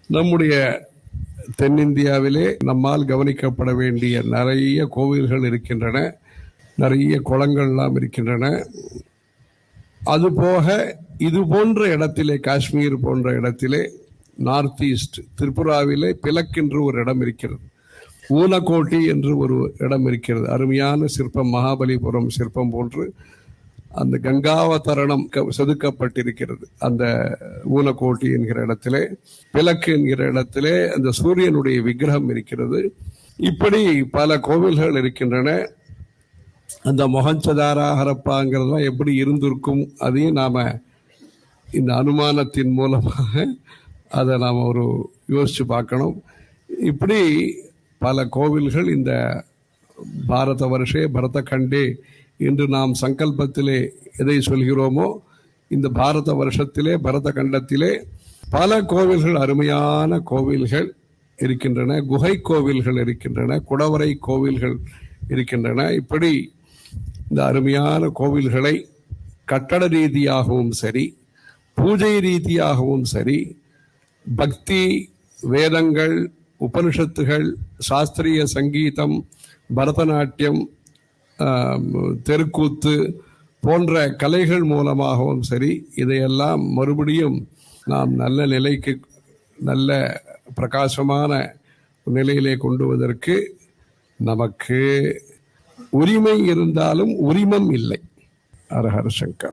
நம்முடைய தென்னிந்தியாவிலே நம்மால் கவனிக்கப்பட வேண்டிய நிறைய கோவில்கள் இருக்கின்றன, நிறைய குளங்கள்லாம் இருக்கின்றன. அதுபோக இது போன்ற இடத்திலே, காஷ்மீர் போன்ற இடத்திலே, நார்த் ஈஸ்ட் திரிபுராவிலே பிலக் என்று ஒரு இடம் இருக்கிறது, ஊனகோட்டி என்று ஒரு இடம் இருக்கிறது. அருமையான சிற்பம், மகாபலிபுரம் சிற்பம் போன்று அந்த கங்காவதரணம் செதுக்கப்பட்டிருக்கிறது. அந்த ஊனகோட்டி என்கிற இடத்திலே, பிலக்கு என்கிற இடத்திலே அந்த சூரியனுடைய விக்கிரகம் இருக்கிறது. இப்படி பல கோவில்கள் இருக்கின்றன. அந்த மொஹஞ்சதாரா, ஹரப்பாங்கிறதுலாம் எப்படி இருந்திருக்கும், அதையும் நாம இந்த அனுமானத்தின் மூலமாக அதை நாம் ஒரு யோசிச்சு பார்க்கணும். இப்படி பல கோவில்கள் இந்த பாரத வருஷே பரத கண்டே என்று நாம் சங்கல்பத்திலே எதை சொல்கிறோமோ, இந்த பாரத வருஷத்திலே பரத கண்டத்திலே பல கோவில்கள், அருமையான கோவில்கள் இருக்கின்றன. குகை கோவில்கள் இருக்கின்றன, குடவரை கோவில்கள் இருக்கின்றன. இப்படி இந்த அருமையான கோவில்களை கட்டட ரீதியாகவும் சரி, பூஜை ரீதியாகவும் சரி, பக்தி, வேதங்கள், உபனிஷத்துகள், சாஸ்திரிய சங்கீதம், பரதநாட்டியம், தெருக்கூத்து போன்ற கலைகள் மூலமாகவும் சரி, இதையெல்லாம் மறுபடியும் நாம் நல்ல நிலைக்கு, நல்ல பிரகாசமான நிலையிலே கொண்டு வருவதற்கு நமக்கு உரிமை இருந்தாலும் உரிமம் இல்லை. ஹர ஹர சங்கர்.